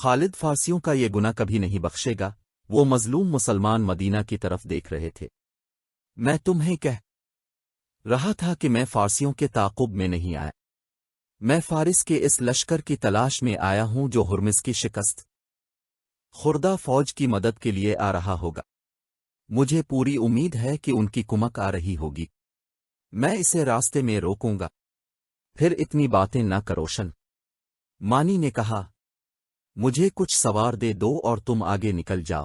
خالد فارسیوں کا یہ گناہ کبھی نہیں بخشے گا۔ وہ مظلوم مسلمان مدینہ کی طرف دیکھ رہے تھے۔ میں تمہیں کہہ رہا تھا کہ میں فارسیوں کے تعاقب میں نہیں آیا، میں فارس کے اس لشکر کی تلاش میں آیا ہوں جو ہرمز کی شکست خوردہ فوج کی مدد کے لیے آ رہا ہوگا۔ مجھے پوری امید ہے کہ ان کی کمک آ رہی ہوگی، میں اسے راستے میں روکوں گا۔ پھر اتنی باتیں نہ کروشن، مانی نے کہا، مجھے کچھ سوار دے دو اور تم آگے نکل جاؤ۔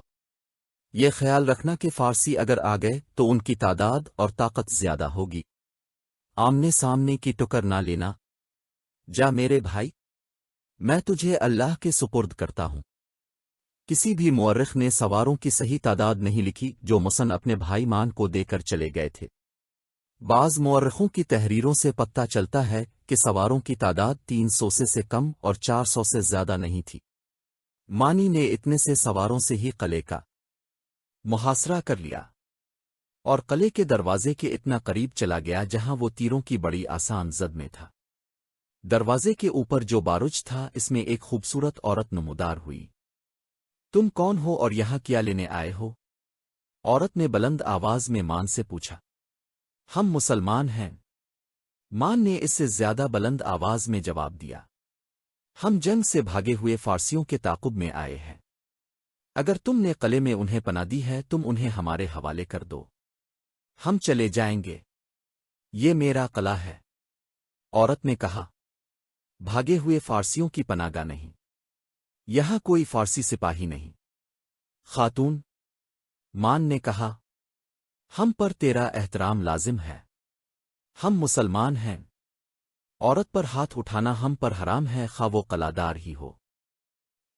یہ خیال رکھنا کہ فارسی اگر آ گئے تو ان کی تعداد اور طاقت زیادہ ہوگی، آمنے سامنے کی ٹکر نہ لینا۔ جا میرے بھائی، میں تجھے اللہ کے سپرد کرتا ہوں۔ کسی بھی مورخ نے سواروں کی صحیح تعداد نہیں لکھی جو مسن اپنے بھائی مان کو دے کر چلے گئے تھے۔ بعض مورخوں کی تحریروں سے پتہ چلتا ہے کہ سواروں کی تعداد 300 سے کم اور 400 سے زیادہ نہیں تھی۔ مانی نے اتنے سے سواروں سے ہی قلعے کا محاصرہ کر لیا اور قلعے کے دروازے کے اتنا قریب چلا گیا جہاں وہ تیروں کی بڑی آسان زد میں تھا۔ دروازے کے اوپر جو بارج تھا اس میں ایک خوبصورت عورت نمودار ہوئی۔ تم کون ہو اور یہاں کیا لینے آئے ہو؟ عورت نے بلند آواز میں مان سے پوچھا۔ ہم مسلمان ہیں، مان نے اس سے زیادہ بلند آواز میں جواب دیا۔ ہم جنگ سے بھاگے ہوئے فارسیوں کے تعاقب میں آئے ہیں، اگر تم نے قلعے میں انہیں پناہ دی ہے تم انہیں ہمارے حوالے کر دو، ہم چلے جائیں گے، یہ میرا قلعہ ہے۔ عورت نے کہا، بھاگے ہوئے فارسیوں کی پناہ گاہ نہیں، یہاں کوئی فارسی سپاہی نہیں۔ خاتون، مان نے کہا، ہم پر تیرا احترام لازم ہے، ہم مسلمان ہیں، عورت پر ہاتھ اٹھانا ہم پر حرام ہے خواہ وہ قلعہ دار ہی ہو۔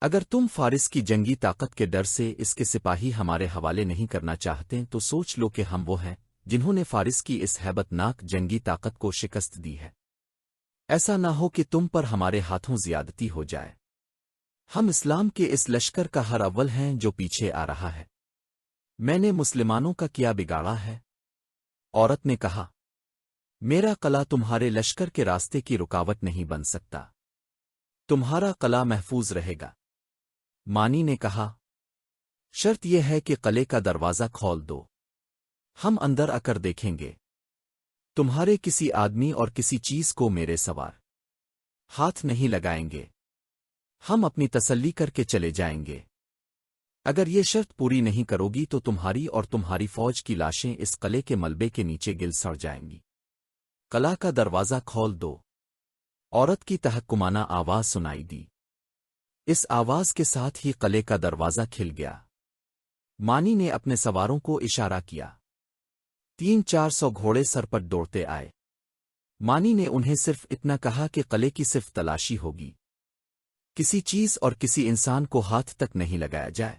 اگر تم فارس کی جنگی طاقت کے ڈر سے اس کے سپاہی ہمارے حوالے نہیں کرنا چاہتے تو سوچ لو کہ ہم وہ ہیں جنہوں نے فارس کی اس ہیبت ناک جنگی طاقت کو شکست دی ہے۔ ایسا نہ ہو کہ تم پر ہمارے ہاتھوں زیادتی ہو جائے۔ ہم اسلام کے اس لشکر کا ہر اول ہیں جو پیچھے آ رہا ہے، میں نے مسلمانوں کا کیا بگاڑا ہے؟ عورت نے کہا، میرا قلعہ تمہارے لشکر کے راستے کی رکاوٹ نہیں بن سکتا، تمہارا قلعہ محفوظ رہے گا۔ مانی نے کہا، شرط یہ ہے کہ قلعے کا دروازہ کھول دو، ہم اندر آ کر دیکھیں گے، تمہارے کسی آدمی اور کسی چیز کو میرے سوار ہاتھ نہیں لگائیں گے، ہم اپنی تسلی کر کے چلے جائیں گے۔ اگر یہ شرط پوری نہیں کرو گی تو تمہاری اور تمہاری فوج کی لاشیں اس قلعے کے ملبے کے نیچے گل سڑ جائیں گی۔ قلعہ کا دروازہ کھول دو، عورت کی تحکمانہ آواز سنائی دی۔ اس آواز کے ساتھ ہی قلعے کا دروازہ کھل گیا۔ مانی نے اپنے سواروں کو اشارہ کیا، 300-400 گھوڑے سر پر دوڑتے آئے۔ مانی نے انہیں صرف اتنا کہا کہ قلعے کی صرف تلاشی ہوگی، کسی چیز اور کسی انسان کو ہاتھ تک نہیں لگایا جائے۔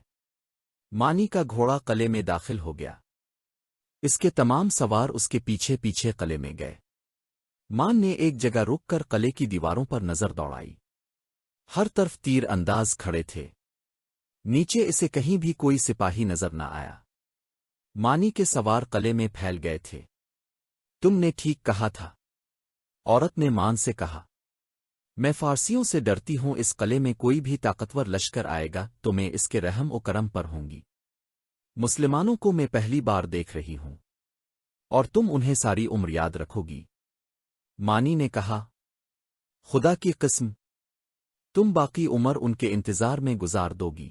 مانی کا گھوڑا قلعے میں داخل ہو گیا، اس کے تمام سوار اس کے پیچھے پیچھے قلعے میں گئے۔ مان نے ایک جگہ رک کر قلعے کی دیواروں پر نظر دوڑائی، ہر طرف تیر انداز کھڑے تھے، نیچے اسے کہیں بھی کوئی سپاہی نظر نہ آیا۔ مانی کے سوار قلعے میں پھیل گئے تھے۔ تم نے ٹھیک کہا تھا، عورت نے مان سے کہا، میں فارسیوں سے ڈرتی ہوں، اس قلعے میں کوئی بھی طاقتور لشکر آئے گا تو میں اس کے رحم و کرم پر ہوں گی۔ مسلمانوں کو میں پہلی بار دیکھ رہی ہوں اور تم انہیں ساری عمر یاد رکھو گی۔ مانی نے کہا، خدا کی قسم، تم باقی عمر ان کے انتظار میں گزار دو گی۔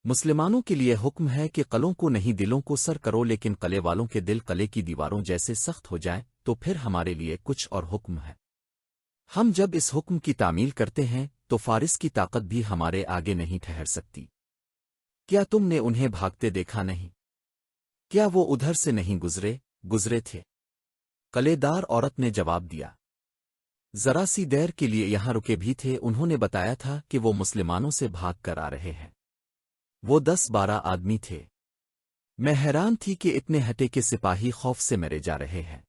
مسلمانوں کے لیے حکم ہے کہ قلعوں کو نہیں دلوں کو سر کرو، لیکن قلعے والوں کے دل قلعے کی دیواروں جیسے سخت ہو جائیں تو پھر ہمارے لیے کچھ اور حکم ہے۔ ہم جب اس حکم کی تعمیل کرتے ہیں تو فارس کی طاقت بھی ہمارے آگے نہیں ٹھہر سکتی۔ کیا تم نے انہیں بھاگتے دیکھا نہیں؟ کیا وہ ادھر سے نہیں گزرے تھے؟ قلعے دار عورت نے جواب دیا، ذرا سی دیر کے لیے یہاں رکے بھی تھے، انہوں نے بتایا تھا کہ وہ مسلمانوں سے بھاگ کر آ رہے ہیں، وہ 10-12 آدمی تھے۔ میں حیران تھی کہ اتنے ہٹے کے سپاہی خوف سے مرے جا رہے ہیں۔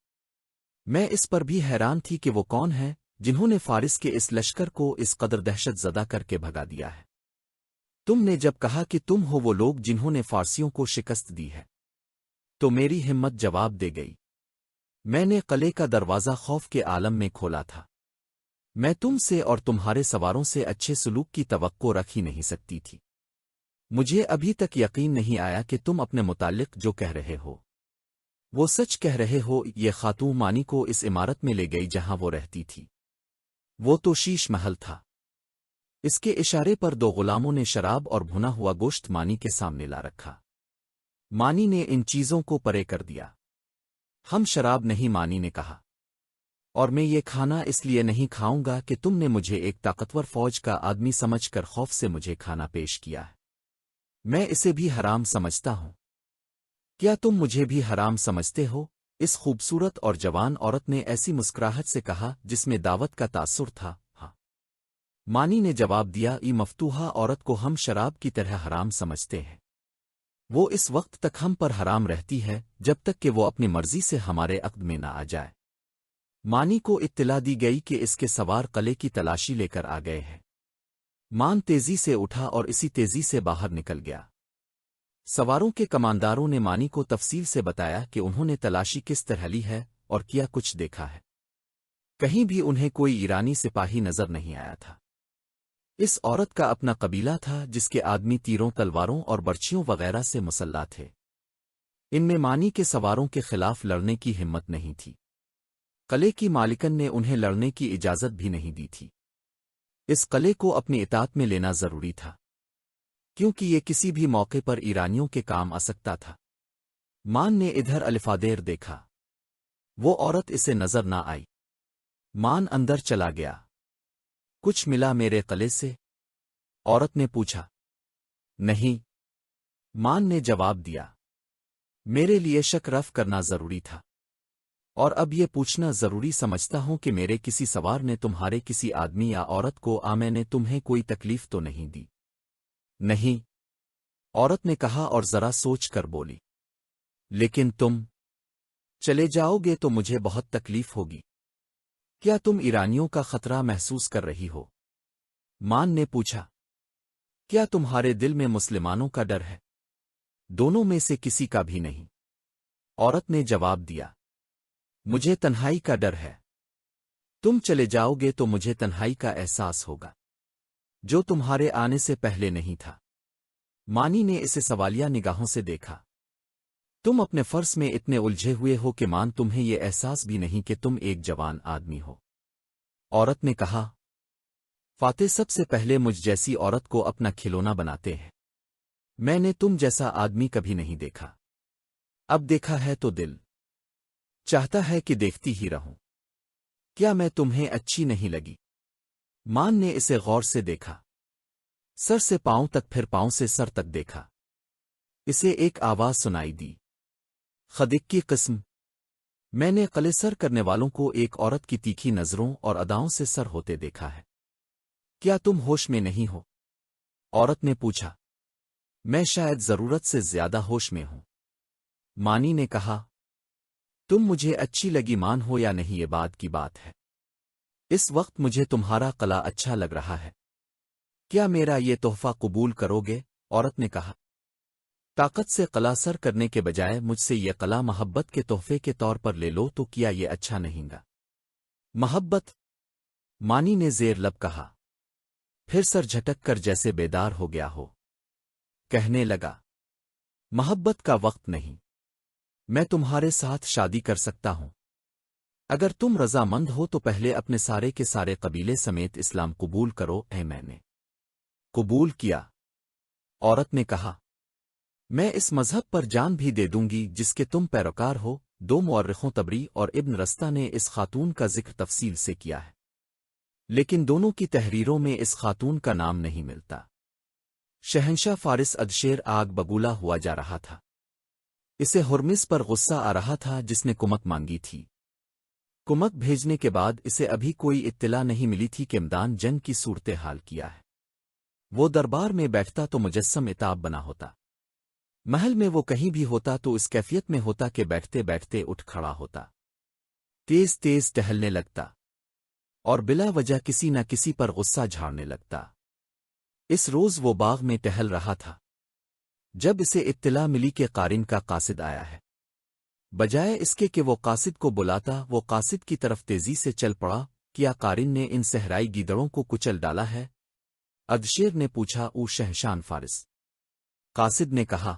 میں اس پر بھی حیران تھی کہ وہ کون ہیں جنہوں نے فارس کے اس لشکر کو اس قدر دہشت زدہ کر کے بھگا دیا ہے۔ تم نے جب کہا کہ تم ہو وہ لوگ جنہوں نے فارسیوں کو شکست دی ہے تو میری ہمت جواب دے گئی۔ میں نے قلعے کا دروازہ خوف کے عالم میں کھولا تھا۔ میں تم سے اور تمہارے سواروں سے اچھے سلوک کی توقع رکھ ہی نہیں سکتی تھی۔ مجھے ابھی تک یقین نہیں آیا کہ تم اپنے متعلق جو کہہ رہے ہو وہ سچ کہہ رہے ہو۔ یہ خاتون مانی کو اس عمارت میں لے گئی جہاں وہ رہتی تھی۔ وہ تو شیش محل تھا۔ اس کے اشارے پر دو غلاموں نے شراب اور بھنا ہوا گوشت مانی کے سامنے لا رکھا۔ مانی نے ان چیزوں کو پرے کر دیا۔ ہم شراب نہیں، مانی نے کہا، اور میں یہ کھانا اس لیے نہیں کھاؤں گا کہ تم نے مجھے ایک طاقتور فوج کا آدمی سمجھ کر خوف سے مجھے کھانا پیش کیا ہے۔ میں اسے بھی حرام سمجھتا ہوں۔ کیا تم مجھے بھی حرام سمجھتے ہو؟ اس خوبصورت اور جوان عورت نے ایسی مسکراہٹ سے کہا جس میں دعوت کا تاثر تھا۔ ہاں، مانی نے جواب دیا، ای مفتوحہ عورت کو ہم شراب کی طرح حرام سمجھتے ہیں۔ وہ اس وقت تک ہم پر حرام رہتی ہے جب تک کہ وہ اپنی مرضی سے ہمارے عقد میں نہ آ جائے۔ مانی کو اطلاع دی گئی کہ اس کے سوار قلعے کی تلاشی لے کر آ گئے ہیں۔ مان تیزی سے اٹھا اور اسی تیزی سے باہر نکل گیا۔ سواروں کے کمانداروں نے مانی کو تفصیل سے بتایا کہ انہوں نے تلاشی کس طرح لی ہے اور کیا کچھ دیکھا ہے۔ کہیں بھی انہیں کوئی ایرانی سپاہی نظر نہیں آیا تھا۔ اس عورت کا اپنا قبیلہ تھا جس کے آدمی تیروں، تلواروں اور برچھیوں وغیرہ سے مسلح تھے۔ ان میں مانی کے سواروں کے خلاف لڑنے کی ہمت نہیں تھی۔ قلعے کی مالکن نے انہیں لڑنے کی اجازت بھی نہیں دی تھی۔ اس قلعے کو اپنی اطاعت میں لینا ضروری تھا کیونکہ یہ کسی بھی موقع پر ایرانیوں کے کام آ سکتا تھا۔ مان نے ادھر الفادیر دیکھا، وہ عورت اسے نظر نہ آئی۔ مان اندر چلا گیا۔ کچھ ملا میرے قلعے سے؟ عورت نے پوچھا۔ نہیں، مان نے جواب دیا، میرے لیے شک رفع کرنا ضروری تھا، اور اب یہ پوچھنا ضروری سمجھتا ہوں کہ میرے کسی سوار نے تمہارے کسی آدمی یا عورت کو میں نے تمہیں کوئی تکلیف تو نہیں دی؟ نہیں، عورت نے کہا اور ذرا سوچ کر بولی، لیکن تم چلے جاؤ گے تو مجھے بہت تکلیف ہوگی۔ کیا تم ایرانیوں کا خطرہ محسوس کر رہی ہو؟ مان نے پوچھا۔ کیا تمہارے دل میں مسلمانوں کا ڈر ہے؟ دونوں میں سے کسی کا بھی نہیں، عورت نے جواب دیا۔ مجھے تنہائی کا ڈر ہے۔ تم چلے جاؤ گے تو مجھے تنہائی کا احساس ہوگا جو تمہارے آنے سے پہلے نہیں تھا۔ مانی نے اسے سوالیہ نگاہوں سے دیکھا۔ تم اپنے فرض میں اتنے الجھے ہوئے ہو کہ مان تمہیں یہ احساس بھی نہیں کہ تم ایک جوان آدمی ہو۔ عورت نے کہا، فاتح سب سے پہلے مجھ جیسی عورت کو اپنا کھلونا بناتے ہیں۔ میں نے تم جیسا آدمی کبھی نہیں دیکھا، اب دیکھا ہے تو دل چاہتا ہے کہ دیکھتی ہی رہوں۔ کیا میں تمہیں اچھی نہیں لگی؟ مان نے اسے غور سے دیکھا، سر سے پاؤں تک، پھر پاؤں سے سر تک دیکھا۔ اسے ایک آواز سنائی دی، خدک کی قسم، میں نے قلعے سر کرنے والوں کو ایک عورت کی تیکھی نظروں اور اداؤں سے سر ہوتے دیکھا ہے۔ کیا تم ہوش میں نہیں ہو؟ عورت نے پوچھا۔ میں شاید ضرورت سے زیادہ ہوش میں ہوں، مانی نے کہا۔ تم مجھے اچھی لگی مان ہو یا نہیں یہ بعد کی بات ہے، اس وقت مجھے تمہارا قلعہ اچھا لگ رہا ہے۔ کیا میرا یہ تحفہ قبول کرو گے؟ عورت نے کہا۔ طاقت سے قلعہ سر کرنے کے بجائے مجھ سے یہ قلعہ محبت کے تحفے کے طور پر لے لو تو کیا یہ اچھا نہیں گا؟ محبت؟ مانی نے زیر لب کہا، پھر سر جھٹک کر جیسے بیدار ہو گیا ہو، کہنے لگا، محبت کا وقت نہیں، میں تمہارے ساتھ شادی کر سکتا ہوں۔ اگر تم رضا مند ہو تو پہلے اپنے سارے کے سارے قبیلے سمیت اسلام قبول کرو۔ میں نے قبول کیا، عورت نے کہا۔ میں اس مذہب پر جان بھی دے دوں گی جس کے تم پیروکار ہو۔ دو مورخوں طبری اور ابن رستہ نے اس خاتون کا ذکر تفصیل سے کیا ہے، لیکن دونوں کی تحریروں میں اس خاتون کا نام نہیں ملتا۔ شہنشاہ فارس ادشیر آگ بگولا ہوا جا رہا تھا۔ اسے ہرمز پر غصہ آ رہا تھا جس نے کمک مانگی تھی۔ کمک بھیجنے کے بعد اسے ابھی کوئی اطلاع نہیں ملی تھی کہ میدان جنگ کی صورتحال کیا ہے۔ وہ دربار میں بیٹھتا تو مجسم اتاب بنا ہوتا، محل میں وہ کہیں بھی ہوتا تو اس کیفیت میں ہوتا کہ بیٹھتے بیٹھتے اٹھ کھڑا ہوتا، تیز تیز ٹہلنے لگتا اور بلا وجہ کسی نہ کسی پر غصہ جھاڑنے لگتا۔ اس روز وہ باغ میں ٹہل رہا تھا جب اسے اطلاع ملی کہ قارن کا قاصد آیا ہے۔ بجائے اس کے کہ وہ قاصد کو بلاتا، وہ قاصد کی طرف تیزی سے چل پڑا کیا قارن نے ان صحرائی گیدڑوں کو کچل ڈالا ہے؟ ادشیر نے پوچھا، او شہنشاہ فارس۔ قاصد نے کہا،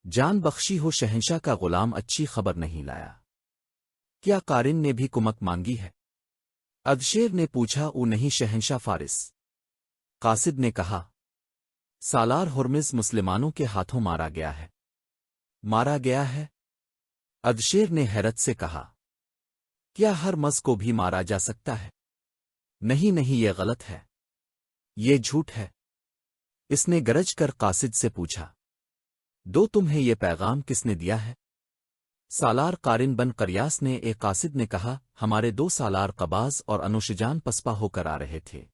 جان بخشی ہو شہنشاہ کا غلام اچھی خبر نہیں لایا۔ کیا قارن نے بھی کمک مانگی ہے؟ ادشیر نے پوچھا، او نہیں شہنشاہ فارس۔ قاصد نے کہا، سالار ہرمز مسلمانوں کے ہاتھوں مارا گیا ہے۔ مارا گیا ہے؟ ادشیر نے حیرت سے کہا، کیا ہر مز کو بھی مارا جا سکتا ہے؟ نہیں نہیں، یہ غلط ہے، یہ جھوٹ ہے۔ اس نے گرج کر قاصد سے پوچھا، تمہیں یہ پیغام کس نے دیا ہے؟ سالار قارن بن قریاس نے ایک قاصد نے کہا، ہمارے 2 سالار قباز اور انوشجان پسپا ہو کر آ رہے تھے۔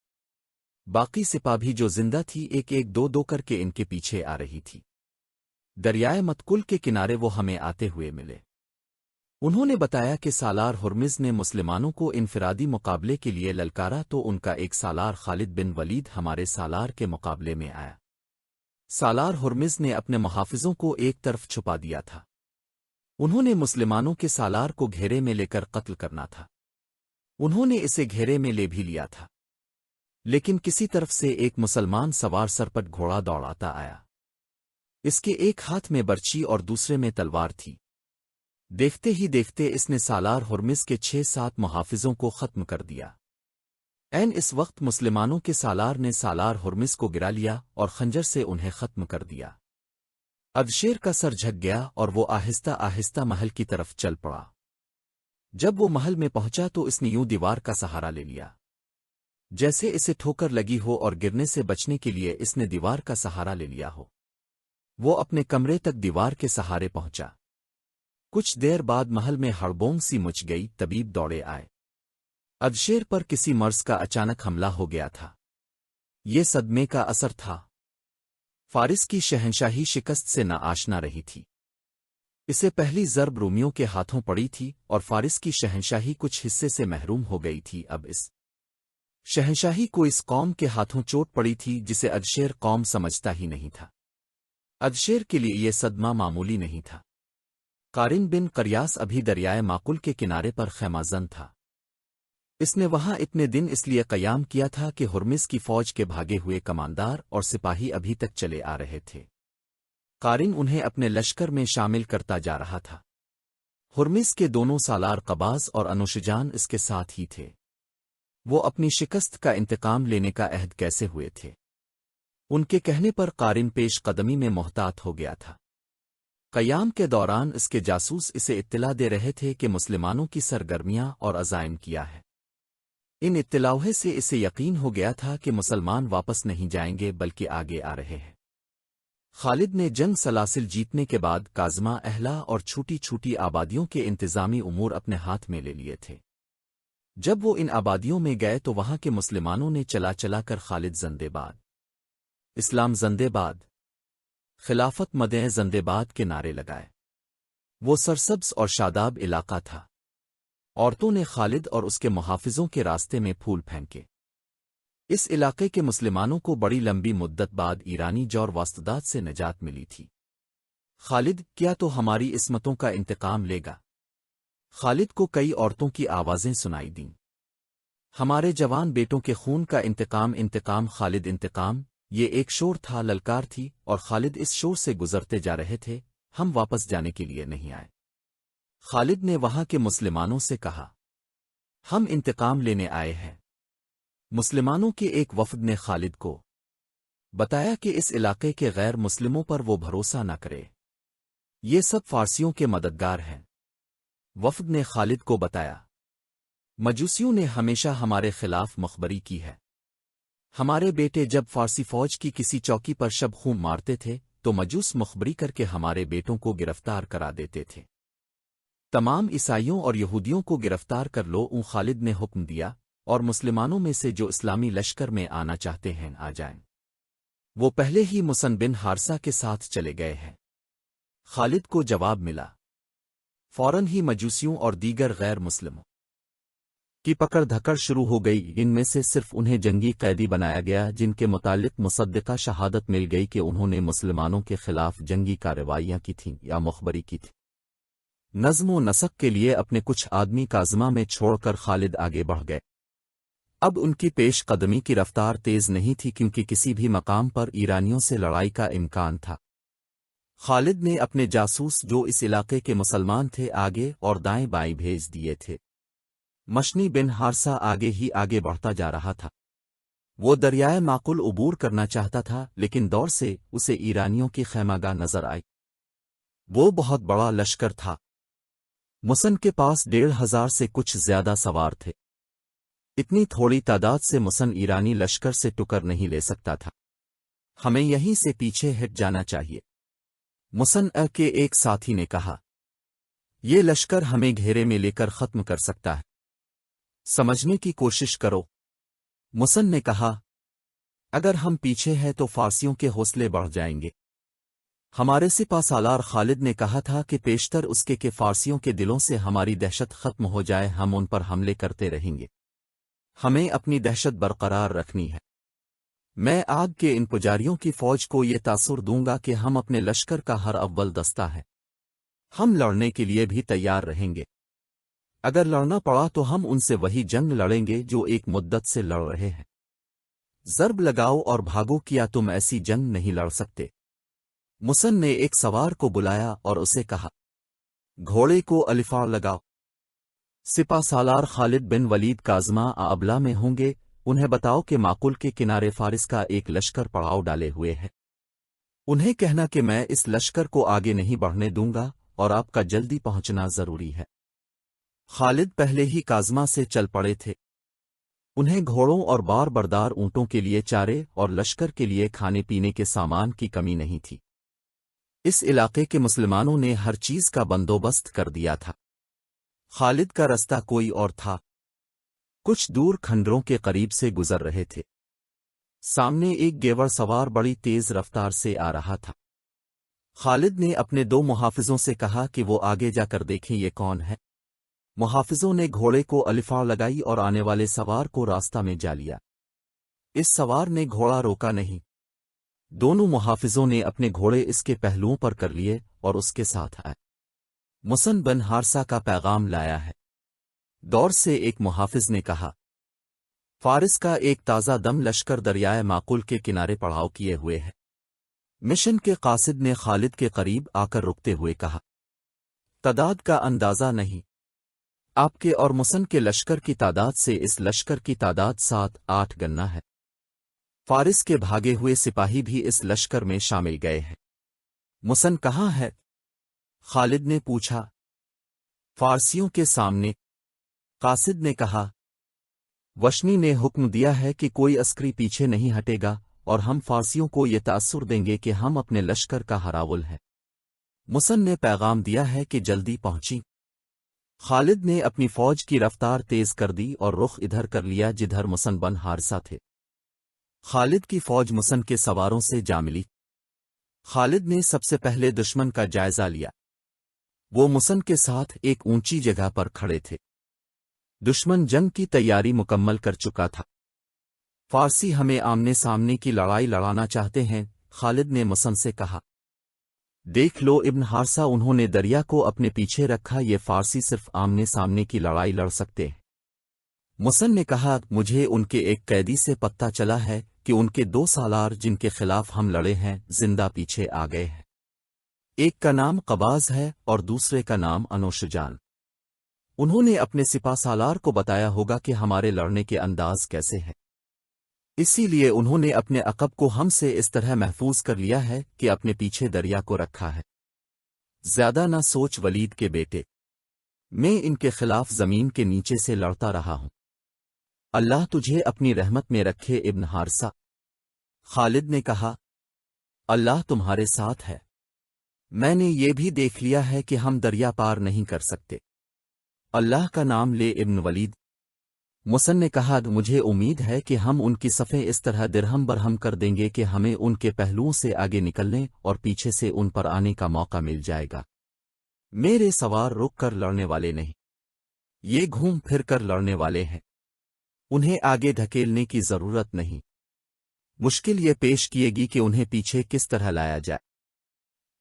باقی سپاہ بھی جو زندہ تھی ایک ایک دو کر کے ان کے پیچھے آ رہی تھی۔ دریائے متکل کے کنارے وہ ہمیں آتے ہوئے ملے۔ انہوں نے بتایا کہ سالار ہرمز نے مسلمانوں کو انفرادی مقابلے کے لیے للکارا تو ان کا ایک سالار خالد بن ولید ہمارے سالار کے مقابلے میں آیا۔ سالار ہرمز نے اپنے محافظوں کو ایک طرف چھپا دیا تھا۔ انہوں نے مسلمانوں کے سالار کو گھیرے میں لے کر قتل کرنا تھا۔ انہوں نے اسے گھیرے میں لے بھی لیا تھا، لیکن کسی طرف سے ایک مسلمان سوار سرپٹ گھوڑا دوڑاتا آیا۔ اس کے ایک ہاتھ میں برچی اور دوسرے میں تلوار تھی۔ دیکھتے ہی دیکھتے اس نے سالار ہرمز کے 6-7 محافظوں کو ختم کر دیا۔ اس وقت مسلمانوں کے سالار نے سالار ہرمز کو گرا لیا اور خنجر سے انہیں ختم کر دیا۔ ادشیر کا سر جھک گیا اور وہ آہستہ آہستہ محل کی طرف چل پڑا۔ جب وہ محل میں پہنچا تو اس نے یوں دیوار کا سہارا لے لیا جیسے اسے ٹھوکر لگی ہو، اور گرنے سے بچنے کے لیے اس نے دیوار کا سہارا لے لیا ہو۔ وہ اپنے کمرے تک دیوار کے سہارے پہنچا۔ کچھ دیر بعد محل میں ہڑبونگ سی مچ گئی، طبیب دوڑے آئے۔ ادشیر پر کسی مرض کا اچانک حملہ ہو گیا تھا۔ یہ صدمے کا اثر تھا۔ فارس کی شہنشاہی شکست سے نہ آشنا رہی تھی۔ اسے پہلی ضرب رومیوں کے ہاتھوں پڑی تھی اور فارس کی شہنشاہی کچھ حصے سے محروم ہو گئی تھی۔ اب اس شہنشاہی کو اس قوم کے ہاتھوں چوٹ پڑی تھی جسے ادشیر قوم سمجھتا ہی نہیں تھا۔ ادشیر کے لیے یہ صدمہ معمولی نہیں تھا۔ قارن بن قریاس ابھی دریائے معقل کے کنارے پر خیمہ زن تھا۔ اس نے وہاں اتنے دن اس لیے قیام کیا تھا کہ ہرمز کی فوج کے بھاگے ہوئے کماندار اور سپاہی ابھی تک چلے آ رہے تھے۔ قارن انہیں اپنے لشکر میں شامل کرتا جا رہا تھا۔ ہرمز کے دونوں سالار قباز اور انوشجان اس کے ساتھ ہی تھے۔ وہ اپنی شکست کا انتقام لینے کا عہد کیسے ہوئے تھے؟ ان کے کہنے پر قارن پیش قدمی میں محتاط ہو گیا تھا۔ قیام کے دوران اس کے جاسوس اسے اطلاع دے رہے تھے کہ مسلمانوں کی سرگرمیاں اور عزائم کیا ہے۔ ان اطلاعوں سے اسے یقین ہو گیا تھا کہ مسلمان واپس نہیں جائیں گے بلکہ آگے آ رہے ہیں۔ خالد نے جنگ سلاسل جیتنے کے بعد کازمہ اہلا اور چھوٹی چھوٹی آبادیوں کے انتظامی امور اپنے ہاتھ میں لے لیے تھے۔ جب وہ ان آبادیوں میں گئے تو وہاں کے مسلمانوں نے چلا چلا کر خالد زندے باد، اسلام زندے باد، خلافت مدیں زندے باد کے نعرے لگائے۔ وہ سرسبز اور شاداب علاقہ تھا۔ عورتوں نے خالد اور اس کے محافظوں کے راستے میں پھول پھینکے۔ اس علاقے کے مسلمانوں کو بڑی لمبی مدت بعد ایرانی جور واسطداد سے نجات ملی تھی۔ خالد کیا تو ہماری عصمتوں کا انتقام لے گا؟ خالد کو کئی عورتوں کی آوازیں سنائی دیں۔ ہمارے جوان بیٹوں کے خون کا انتقام، انتقام خالد انتقام۔ یہ ایک شور تھا، للکار تھی، اور خالد اس شور سے گزرتے جا رہے تھے۔ ہم واپس جانے کے لیے نہیں آئے۔ خالد نے وہاں کے مسلمانوں سے کہا، ہم انتقام لینے آئے ہیں۔ مسلمانوں کے ایک وفد نے خالد کو بتایا کہ اس علاقے کے غیر مسلموں پر وہ بھروسہ نہ کرے، یہ سب فارسیوں کے مددگار ہیں۔ وفد نے خالد کو بتایا، مجوسیوں نے ہمیشہ ہمارے خلاف مخبری کی ہے۔ ہمارے بیٹے جب فارسی فوج کی کسی چوکی پر شب خون مارتے تھے تو مجوس مخبری کر کے ہمارے بیٹوں کو گرفتار کرا دیتے تھے۔ تمام عیسائیوں اور یہودیوں کو گرفتار کر لو۔ خالد نے حکم دیا، اور مسلمانوں میں سے جو اسلامی لشکر میں آنا چاہتے ہیں آ جائیں۔ وہ پہلے ہی مسن بن حارثہ کے ساتھ چلے گئے ہیں۔ خالد کو جواب ملا۔ فوراً ہی مجوسیوں اور دیگر غیر مسلموں کی پکڑ دھکڑ شروع ہو گئی۔ ان میں سے صرف انہیں جنگی قیدی بنایا گیا جن کے متعلق مصدقہ شہادت مل گئی کہ انہوں نے مسلمانوں کے خلاف جنگی کارروائیاں کی تھیں یا مخبری کی تھی۔ نظم و نسق کے لیے اپنے کچھ آدمی کازمہ میں چھوڑ کر خالد آگے بڑھ گئے۔ اب ان کی پیش قدمی کی رفتار تیز نہیں تھی کیونکہ کسی بھی مقام پر ایرانیوں سے لڑائی کا امکان تھا۔ خالد نے اپنے جاسوس جو اس علاقے کے مسلمان تھے آگے اور دائیں بائیں بھیج دیے تھے۔ مشنی بن حارثہ آگے ہی آگے بڑھتا جا رہا تھا۔ وہ دریائے معقول عبور کرنا چاہتا تھا لیکن دور سے اسے ایرانیوں کی خیمہ گاہ نظر آئی۔ وہ بہت بڑا لشکر تھا۔ مسن کے پاس 1500 سے کچھ زیادہ سوار تھے۔ اتنی تھوڑی تعداد سے مسن ایرانی لشکر سے ٹکر نہیں لے سکتا تھا۔ ہمیں یہیں سے پیچھے ہٹ جانا چاہیے، مسن کے ایک ساتھی نے کہا۔ یہ لشکر ہمیں گھیرے میں لے کر ختم کر سکتا ہے، سمجھنے کی کوشش کرو۔ مسن نے کہا، اگر ہم پیچھے ہیں تو فارسیوں کے حوصلے بڑھ جائیں گے۔ ہمارے سپہ سالار خالد نے کہا تھا کہ پیشتر اس کے فارسیوں کے دلوں سے ہماری دہشت ختم ہو جائے ہم ان پر حملے کرتے رہیں گے۔ ہمیں اپنی دہشت برقرار رکھنی ہے۔ میں آگ کے ان پجاریوں کی فوج کو یہ تاثر دوں گا کہ ہم اپنے لشکر کا ہر اول دستہ ہے۔ ہم لڑنے کے لیے بھی تیار رہیں گے۔ اگر لڑنا پڑا تو ہم ان سے وہی جنگ لڑیں گے جو ایک مدت سے لڑ رہے ہیں۔ ضرب لگاؤ اور بھاگو، کیا تم ایسی جنگ نہیں لڑ سکتے؟ مسن نے ایک سوار کو بلایا اور اسے کہا، گھوڑے کو الفاع لگاؤ۔ سپہ سالار خالد بن ولید کازما ابلا میں ہوں گے، انہیں بتاؤ کہ معقول کے کنارے فارس کا ایک لشکر پڑاؤ ڈالے ہوئے ہے۔ انہیں کہنا کہ میں اس لشکر کو آگے نہیں بڑھنے دوں گا اور آپ کا جلدی پہنچنا ضروری ہے۔ خالد پہلے ہی کازما سے چل پڑے تھے۔ انہیں گھوڑوں اور بار بردار اونٹوں کے لیے چارے اور لشکر کے لیے کھانے پینے کے سامان کی کمی نہیں تھی۔ اس علاقے کے مسلمانوں نے ہر چیز کا بندوبست کر دیا تھا۔ خالد کا رستہ کوئی اور تھا، کچھ دور کھنڈروں کے قریب سے گزر رہے تھے۔ سامنے ایک گیوڑ سوار بڑی تیز رفتار سے آ رہا تھا۔ خالد نے اپنے 2 محافظوں سے کہا کہ وہ آگے جا کر دیکھیں یہ کون ہے۔ محافظوں نے گھوڑے کو الفاع لگائی اور آنے والے سوار کو راستہ میں جا لیا۔ اس سوار نے گھوڑا روکا نہیں۔ دونوں محافظوں نے اپنے گھوڑے اس کے پہلوؤں پر کر لیے اور اس کے ساتھ آئے۔ مسن بن حارثہ کا پیغام لایا ہے۔ دور سے ایک محافظ نے کہا، فارس کا ایک تازہ دم لشکر دریائے معقول کے کنارے پڑاؤ کیے ہوئے ہے۔ مشن کے قاصد نے خالد کے قریب آ کر رکتے ہوئے کہا، تعداد کا اندازہ نہیں، آپ کے اور مسن کے لشکر کی تعداد سے اس لشکر کی تعداد 7-8 گنا ہے۔ فارس کے بھاگے ہوئے سپاہی بھی اس لشکر میں شامل گئے ہیں۔ مسن کہاں ہے؟ خالد نے پوچھا۔ فارسیوں کے سامنے، قاصد نے کہا۔ وشنی نے حکم دیا ہے کہ کوئی عسکری پیچھے نہیں ہٹے گا اور ہم فارسیوں کو یہ تاثر دیں گے کہ ہم اپنے لشکر کا ہراول ہیں۔ مسن نے پیغام دیا ہے کہ جلدی پہنچی۔ خالد نے اپنی فوج کی رفتار تیز کر دی اور رخ ادھر کر لیا جدھر مسن بن حارثہ تھے۔ خالد کی فوج مسن کے سواروں سے جا ملی۔ خالد نے سب سے پہلے دشمن کا جائزہ لیا۔ وہ مسن کے ساتھ ایک اونچی جگہ پر کھڑے تھے۔ دشمن جنگ کی تیاری مکمل کر چکا تھا۔ فارسی ہمیں آمنے سامنے کی لڑائی لڑانا چاہتے ہیں، خالد نے مسن سے کہا۔ دیکھ لو ابن حارثہ، انہوں نے دریا کو اپنے پیچھے رکھا، یہ فارسی صرف آمنے سامنے کی لڑائی لڑ سکتے ہیں۔ مسن نے کہا، مجھے ان کے ایک قیدی سے پتہ چلا ہے کہ ان کے 2 سالار جن کے خلاف ہم لڑے ہیں زندہ پیچھے آ گئے ہیں۔ ایک کا نام قباز ہے اور دوسرے کا نام انوشجان۔ انہوں نے اپنے سپہ سالار کو بتایا ہوگا کہ ہمارے لڑنے کے انداز کیسے ہیں، اسی لیے انہوں نے اپنے عقب کو ہم سے اس طرح محفوظ کر لیا ہے کہ اپنے پیچھے دریا کو رکھا ہے۔ زیادہ نہ سوچ ولید کے بیٹے، میں ان کے خلاف زمین کے نیچے سے لڑتا رہا ہوں۔ اللہ تجھے اپنی رحمت میں رکھے ابن حارثہ۔ خالد نے کہا، اللہ تمہارے ساتھ ہے۔ میں نے یہ بھی دیکھ لیا ہے کہ ہم دریا پار نہیں کر سکتے۔ اللہ کا نام لے ابن ولید۔ مسن نے کہا، مجھے امید ہے کہ ہم ان کی صفیں اس طرح درہم برہم کر دیں گے کہ ہمیں ان کے پہلوؤں سے آگے نکلنے اور پیچھے سے ان پر آنے کا موقع مل جائے گا۔ میرے سوار رک کر لڑنے والے نہیں، یہ گھوم پھر کر لڑنے والے ہیں۔ انہیں آگے دھکیلنے کی ضرورت نہیں۔ مشکل یہ پیش کیے گی کہ انہیں پیچھے کس طرح لایا جائے۔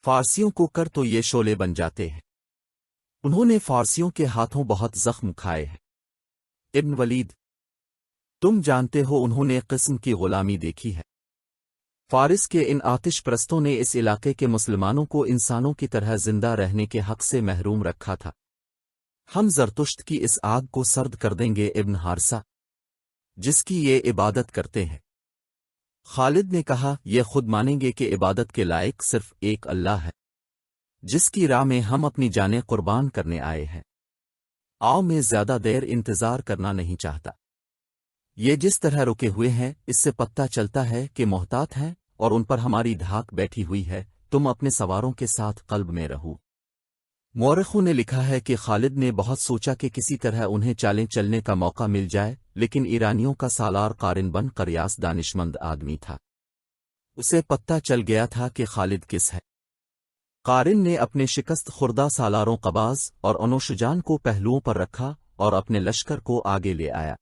فارسیوں کو کر تو یہ شعلے بن جاتے ہیں۔ انہوں نے فارسیوں کے ہاتھوں بہت زخم کھائے ہیں۔ ابن ولید، تم جانتے ہو انہوں نے قسم کی غلامی دیکھی ہے۔ فارس کے ان آتش پرستوں نے اس علاقے کے مسلمانوں کو انسانوں کی طرح زندہ رہنے کے حق سے محروم رکھا تھا۔ ہم زرتشت کی اس آگ کو سرد کر دیں گے ابن حارثہ، جس کی یہ عبادت کرتے ہیں۔ خالد نے کہا، یہ خود مانیں گے کہ عبادت کے لائق صرف ایک اللہ ہے، جس کی راہ میں ہم اپنی جانیں قربان کرنے آئے ہیں۔ آؤ، میں زیادہ دیر انتظار کرنا نہیں چاہتا۔ یہ جس طرح رکے ہوئے ہیں اس سے پتہ چلتا ہے کہ محتاط ہیں اور ان پر ہماری دھاک بیٹھی ہوئی ہے۔ تم اپنے سواروں کے ساتھ قلب میں رہو۔ مورخوں نے لکھا ہے کہ خالد نے بہت سوچا کہ کسی طرح انہیں چالیں چلنے کا موقع مل جائے، لیکن ایرانیوں کا سالار قارن بن قریاس دانشمند آدمی تھا۔ اسے پتہ چل گیا تھا کہ خالد کس ہے۔ قارن نے اپنے شکست خوردہ سالاروں قباز اور انوشجان کو پہلوؤں پر رکھا اور اپنے لشکر کو آگے لے آیا۔